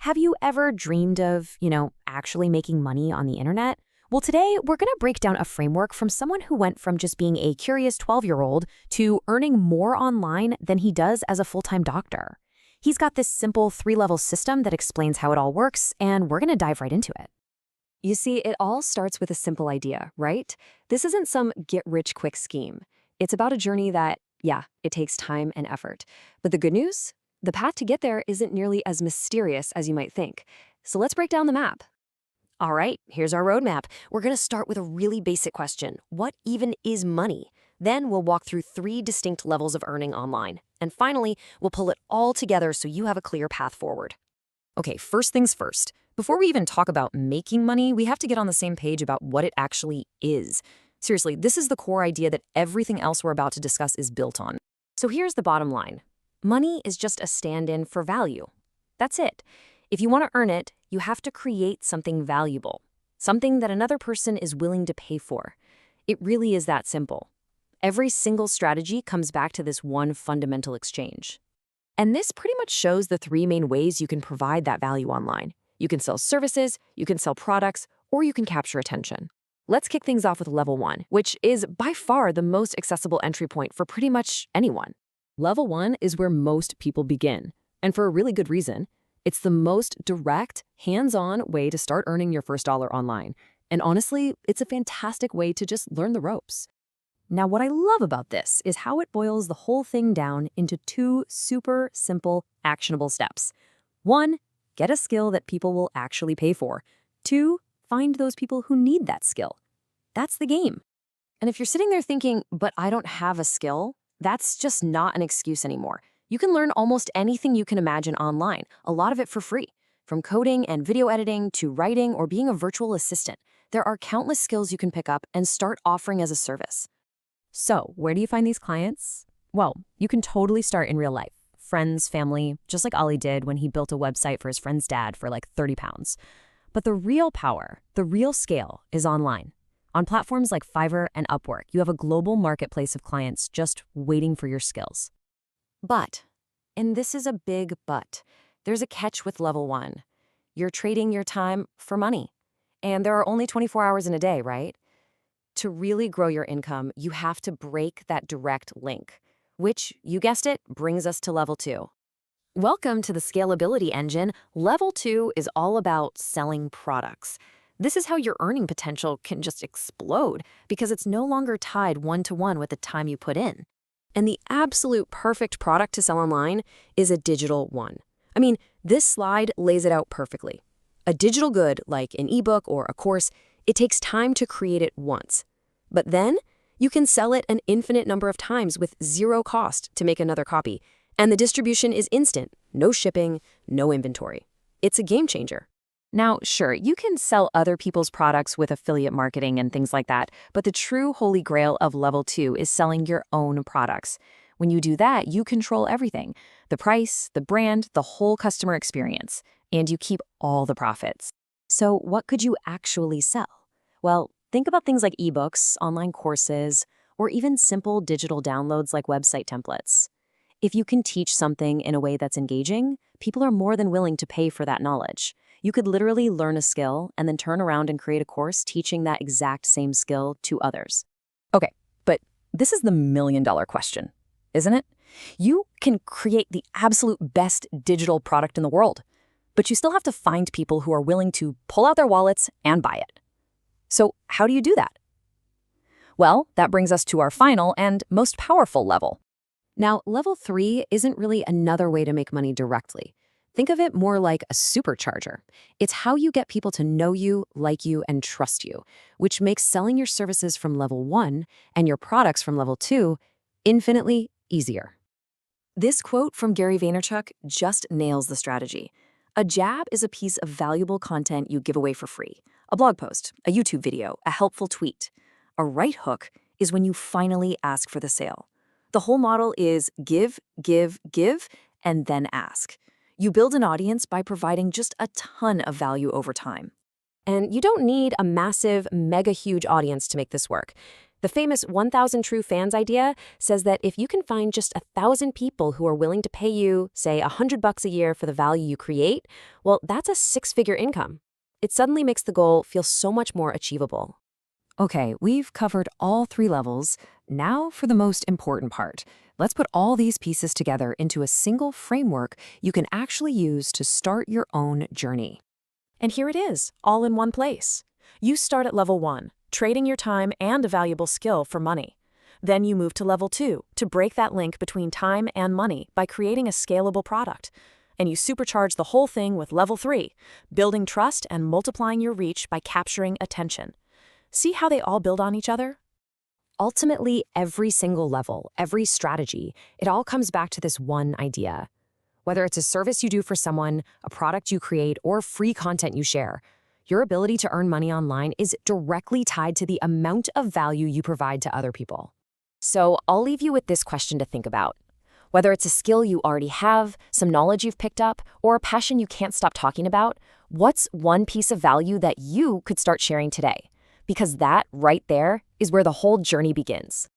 Have you ever dreamed of, actually making money on the internet? Well, today we're going to break down a framework from someone who went from just being a curious 12-year-old to earning more online than he does as a full-time doctor. He's got this simple 3-level system that explains how it all works, and we're going to dive right into it. You see, it all starts with a simple idea, right? This isn't some get-rich-quick scheme. It's about a journey that, yeah, it takes time and effort. But the good news? The path to get there isn't nearly as mysterious as you might think. So let's break down the map. All right, here's our roadmap. We're going to start with a really basic question. What even is money? Then we'll walk through 3 distinct levels of earning online. And finally, we'll pull it all together so you have a clear path forward. Okay, first things first. Before we even talk about making money, we have to get on the same page about what it actually is. Seriously, this is the core idea that everything else we're about to discuss is built on. So here's the bottom line. Money is just a stand-in for value. That's it. If you want to earn it, you have to create something valuable, something that another person is willing to pay for. It really is that simple. Every single strategy comes back to this one fundamental exchange. And this pretty much shows the 3 main ways you can provide that value online. You can sell services, you can sell products, or you can capture attention. Let's kick things off with level 1, which is by far the most accessible entry point for pretty much anyone. Level 1 is where most people begin, and for a really good reason. It's the most direct, hands-on way to start earning your first dollar online. And honestly, it's a fantastic way to just learn the ropes. Now, what I love about this is how it boils the whole thing down into 2 super simple, actionable steps. 1, get a skill that people will actually pay for. 2, find those people who need that skill. That's the game. And if you're sitting there thinking, but I don't have a skill, that's just not an excuse anymore. You can learn almost anything you can imagine online, a lot of it for free. From coding and video editing to writing or being a virtual assistant, there are countless skills you can pick up and start offering as a service. So, where do you find these clients? Well, you can totally start in real life. Friends, family, just like Ollie did when he built a website for his friend's dad for like 30 pounds. But the real power, the real scale, is online. On platforms like Fiverr and Upwork, you have a global marketplace of clients just waiting for your skills. But, and this is a big but, there's a catch with level 1. You're trading your time for money. And there are only 24 hours in a day, right? To really grow your income, you have to break that direct link, which, you guessed it, brings us to level 2. Welcome to the scalability engine. Level 2 is all about selling products. This is how your earning potential can just explode because it's no longer tied one-to-one with the time you put in. And the absolute perfect product to sell online is a digital one. I mean, this slide lays it out perfectly. A digital good, like an ebook or a course, it takes time to create it once. But then, you can sell it an infinite number of times with 0 cost to make another copy. And the distribution is instant, no shipping, no inventory. It's a game changer. Now, sure, you can sell other people's products with affiliate marketing and things like that, but the true holy grail of level 2 is selling your own products. When you do that, you control everything: the price, the brand, the whole customer experience, and you keep all the profits. So what could you actually sell? Well, think about things like ebooks, online courses, or even simple digital downloads like website templates. If you can teach something in a way that's engaging, people are more than willing to pay for that knowledge. You could literally learn a skill and then turn around and create a course teaching that exact same skill to others. Okay, but this is the million-dollar question, isn't it? You can create the absolute best digital product in the world, but you still have to find people who are willing to pull out their wallets and buy it. So how do you do that? Well, that brings us to our final and most powerful level. Now, level 3 isn't really another way to make money directly. Think of it more like a supercharger. It's how you get people to know you, like you, and trust you, which makes selling your services from level 1 and your products from level 2 infinitely easier. This quote from Gary Vaynerchuk just nails the strategy. A jab is a piece of valuable content you give away for free. A blog post, a YouTube video, a helpful tweet. A right hook is when you finally ask for the sale. The whole model is give, give, give, and then ask. You build an audience by providing just a ton of value over time. And you don't need a massive, mega huge audience to make this work. The famous 1,000 True Fans idea says that if you can find just 1,000 people who are willing to pay you, say, $100 a year for the value you create, well, that's a six-figure income. It suddenly makes the goal feel so much more achievable. Okay, we've covered all three levels. Now for the most important part. Let's put all these pieces together into a single framework you can actually use to start your own journey. And here it is, all in one place. You start at level 1, trading your time and a valuable skill for money. Then you move to level 2 to break that link between time and money by creating a scalable product. And you supercharge the whole thing with level 3, building trust and multiplying your reach by capturing attention. See how they all build on each other? Ultimately, every single level, every strategy, it all comes back to this one idea. Whether it's a service you do for someone, a product you create, or free content you share, your ability to earn money online is directly tied to the amount of value you provide to other people. So I'll leave you with this question to think about. Whether it's a skill you already have, some knowledge you've picked up, or a passion you can't stop talking about, what's one piece of value that you could start sharing today? Because that, right there, is where the whole journey begins.